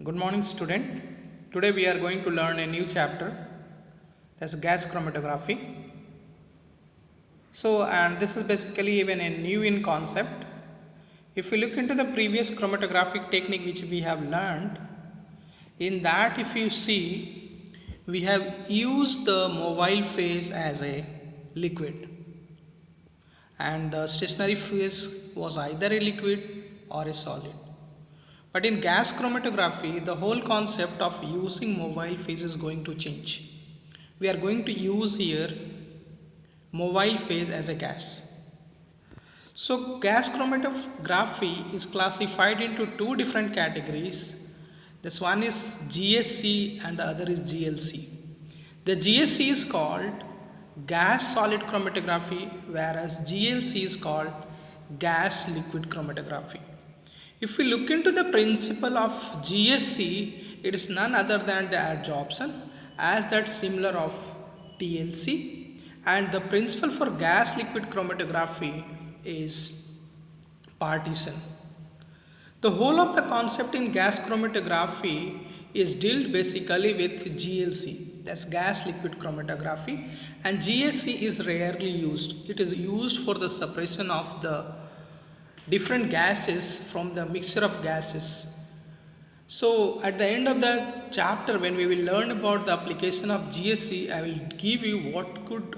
Good morning, student. Today we are going to learn a new chapter, that's gas chromatography. And this is basically even a new in concept. If we look into the previous chromatographic technique which we have learned, in that if you see, we have used the mobile phase as a liquid, and the stationary phase was either a liquid or a solid. But in gas chromatography, the whole concept of using mobile phase is going to change. We are going to use here mobile phase as a gas. So gas chromatography is classified into two different categories. This one is GSC and the other is GLC. The GSC is called gas solid chromatography, whereas GLC is called gas liquid chromatography. If we look into the principle of GSC, it is none other than the adsorption as that similar of TLC, and the principle for gas liquid chromatography is partition. The whole of the concept in gas chromatography is dealt basically with GLC, that's gas liquid chromatography, and GSC is rarely used. It is used for the separation of the different gases from the mixture of gases. So at the end of the chapter, when we will learn about the application of GSC, I will give you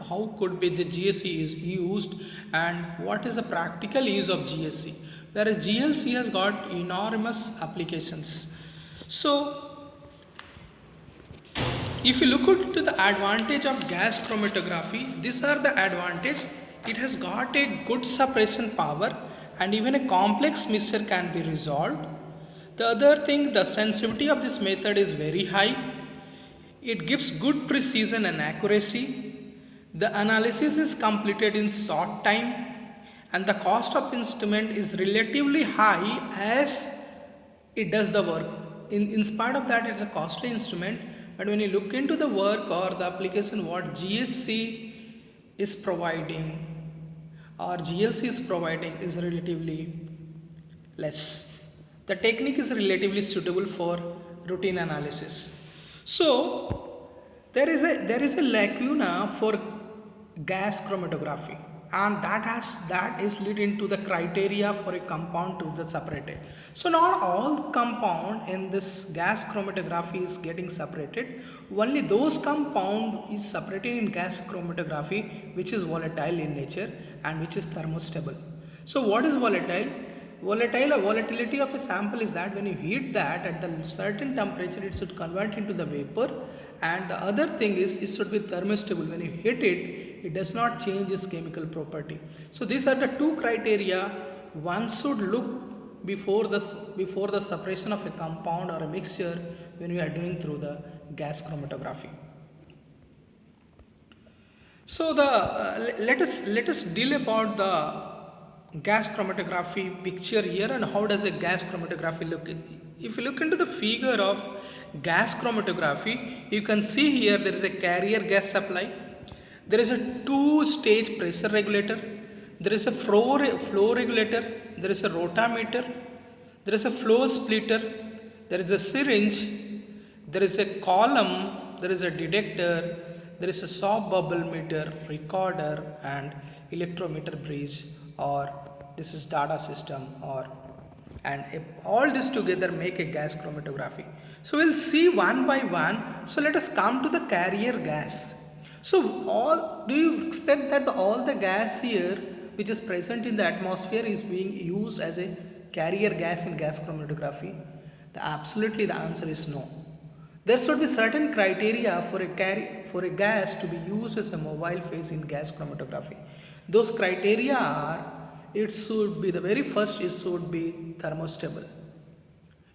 how could be the GSC is used and what is the practical use of GSC. Whereas GLC has got enormous applications. So if you look into the advantage of gas chromatography, these are the advantage. It has got a good suppression power, and even a complex mixture can be resolved. The other thing, the sensitivity of this method is very high. It gives good precision and accuracy. The analysis is completed in short time, and the cost of the instrument is relatively high as it does the work. In spite of that, it's a costly instrument, but when you look into the work or the application what GSC is providing or GLC is providing is relatively less. The technique is relatively suitable for routine analysis. So there is a lacuna for gas chromatography, and that is leading to the criteria for a compound to the separated. So not all the compound in this gas chromatography is getting separated. Only those compound is separated in gas chromatography which is volatile in nature and which is thermostable. So what is volatile? Volatile or volatility of a sample is that when you heat that at the certain temperature it should convert into the vapor, and the other thing is it should be thermostable. When you heat it, it does not change its chemical property. So these are the two criteria one should look before the separation of a compound or a mixture when you are doing through the gas chromatography. So let us deal about the gas chromatography picture here and how does a gas chromatography look. If you look into the figure of gas chromatography, you can see here there is a carrier gas supply, there is a two-stage pressure regulator, there is a flow regulator, there is a rotameter, there is a flow splitter, there is a syringe, there is a column, there is a detector, there is a soft bubble meter, recorder, and electrometer bridge, or this is data system, all this together make a gas chromatography. So we'll see one by one. So let us come to the carrier gas. So do you expect that all the gas here which is present in the atmosphere is being used as a carrier gas in gas chromatography? Absolutely the answer is no. There should be certain criteria for a gas to be used as a mobile phase in gas chromatography. Those criteria are, it should be the very first, it should be thermostable.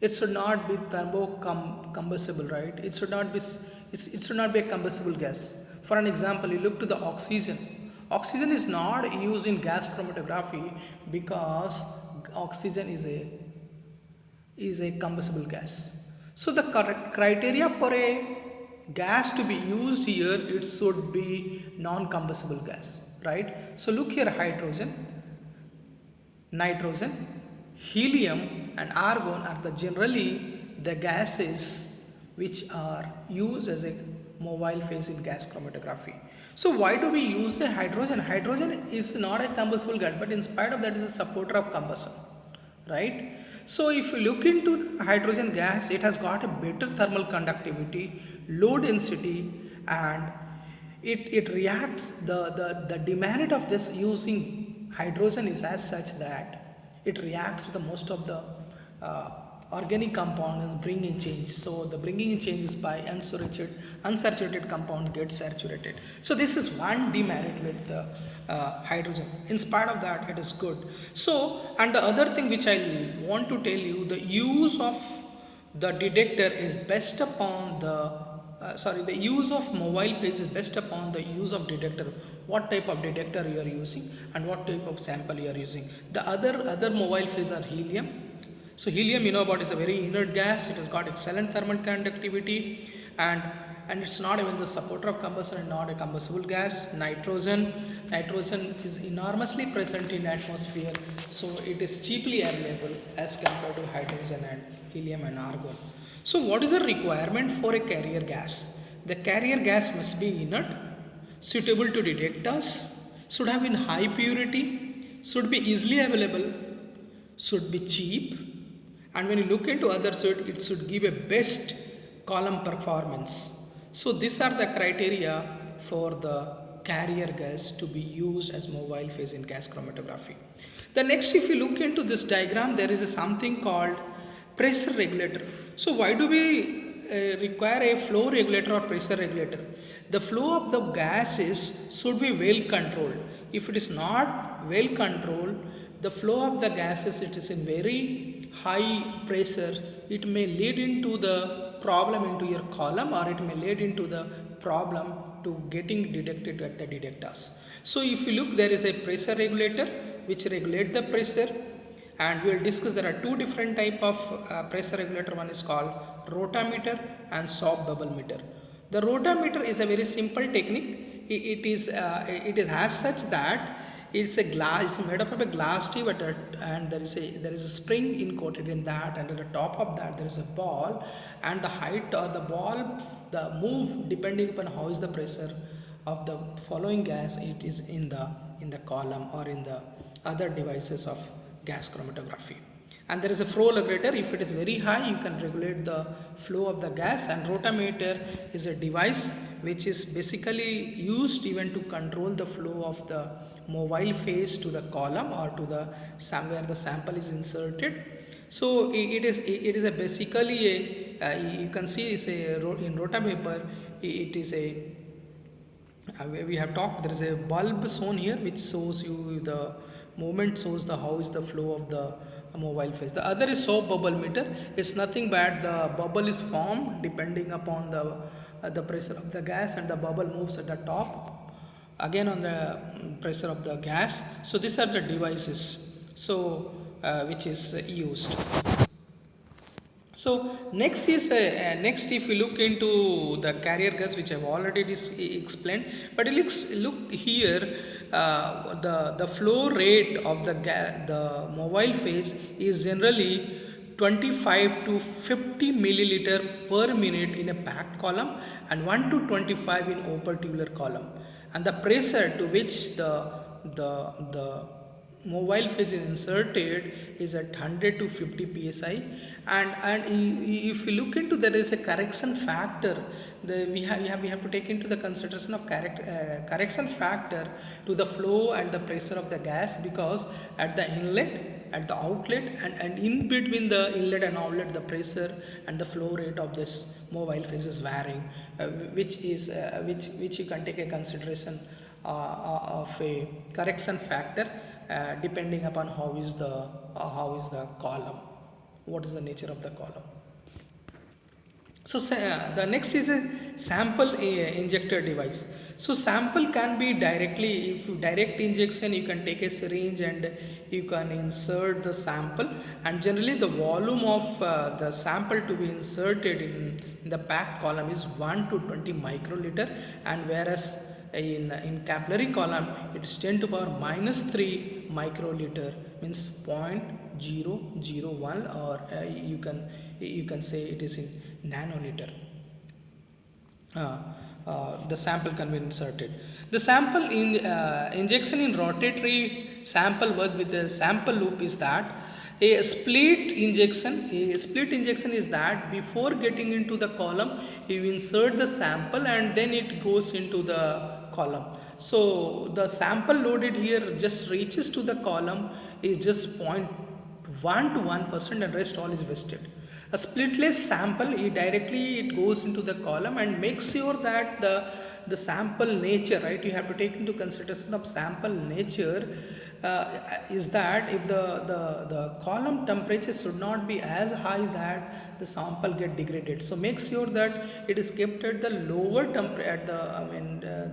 It should not be thermocombustible, right? It should not be a combustible gas. For an example, you look to the oxygen. Oxygen is not used in gas chromatography because oxygen is a combustible gas. So the criteria for a gas to be used here, it should be non-combustible gas, right? So look here, hydrogen, nitrogen, helium and argon are the generally the gases which are used as a mobile phase in gas chromatography. So why do we use a hydrogen? Hydrogen is not a combustible gas, but in spite of that is a supporter of combustion, right? So if you look into the hydrogen gas, it has got a better thermal conductivity, low density, and it reacts, the demerit of this using hydrogen is as such that it reacts with the most of the organic compounds bringing change. So the bringing in change is by unsaturated compounds get saturated. So this is one demerit with the hydrogen. In spite of that, it is good. So, and the other thing which I want to tell you, the use of the detector is based upon the use of mobile phase is based upon the use of detector, what type of detector you are using and what type of sample you are using. The other mobile phase are helium. So helium, you know about, is a very inert gas. It has got excellent thermal conductivity, and it's not even the supporter of combustion and not a combustible gas. Nitrogen is enormously present in atmosphere, so it is cheaply available as compared to hydrogen and helium and argon. So what is the requirement for a carrier gas? The carrier gas must be inert, suitable to detect us, should have in high purity, should be easily available, should be cheap, and when you look into other side, it should give a best column performance. So these are the criteria for the carrier gas to be used as mobile phase in gas chromatography. The next, if you look into this diagram, there is something called pressure regulator. So why do we require a flow regulator or pressure regulator? The flow of the gases should be well controlled. If it is not well controlled, the flow of the gases, it is in very high pressure, it may lead into the problem into your column, or it may lead into the problem to getting detected at the detectors. So if you look, there is a pressure regulator which regulate the pressure, and we will discuss there are two different type of pressure regulator. One is called rotameter and soft bubble meter. The rotameter is a very simple technique. It is as such that it's a glass, it's made up of a glass tube and there is a spring encoded in that, and at the top of that there is a ball, and the height of the ball, the move depending upon how is the pressure of the following gas, it is in the column or in the other devices of gas chromatography. And there is a flow regulator. If it is very high, you can regulate the flow of the gas, and rotameter is a device which is basically used even to control the flow of the mobile phase to the column or to the somewhere the sample is inserted. So it is a basically a you can see is a in rotameter, it is a we have talked, there is a bulb shown here which shows you the movement, shows the how is the flow of the mobile phase. The other is soap bubble meter. It's nothing but the bubble is formed depending upon the pressure of the gas, and the bubble moves at the top again on the pressure of the gas. So these are the devices so which is used. So next is next, if you look into the carrier gas, which I've already explained, but look here, the flow rate of the mobile phase is generally 25 to 50 milliliter per minute in a packed column and 1 to 25 in open tubular column, and the pressure to which the mobile phase is inserted is at 100 to 50 psi, and if you look into, there is a correction factor. We have to take into the consideration of correction factor to the flow and the pressure of the gas, because at the inlet, at the outlet, and in between the inlet and outlet, the pressure and the flow rate of this mobile phase is varying, which you can take a consideration of a correction factor depending upon how is the column, what is the nature of the column. So the next is a sample injector device. So sample can be directly, if you direct injection, you can take a syringe and you can insert the sample, and generally the volume of the sample to be inserted in the packed column is 1 to 20 microliter, and whereas in capillary column it is 10 to power minus 3 microliter, means 0.001, or you can say it is in nanoliter. The sample can be inserted. The sample injection in rotatory sample work with the sample loop is that a split injection. A split injection is that before getting into the column, you insert the sample and then it goes into the column. So the sample loaded here just reaches to the column is just 0.1 to 1% and rest all is wasted. A splitless sample, it goes into the column and make sure that the sample nature, right, you have to take into consideration of sample nature, is that if the column temperature should not be as high that the sample get degraded. So make sure that it is kept at the lower temperature,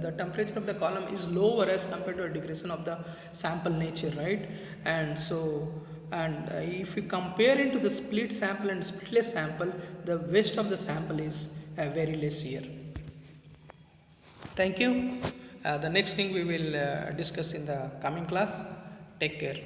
the temperature of the column is lower as compared to a degradation of the sample nature, right? And so if you compare into the split sample and splitless sample, the waste of the sample is very less here. Thank you. The next thing we will discuss in the coming class. Take care.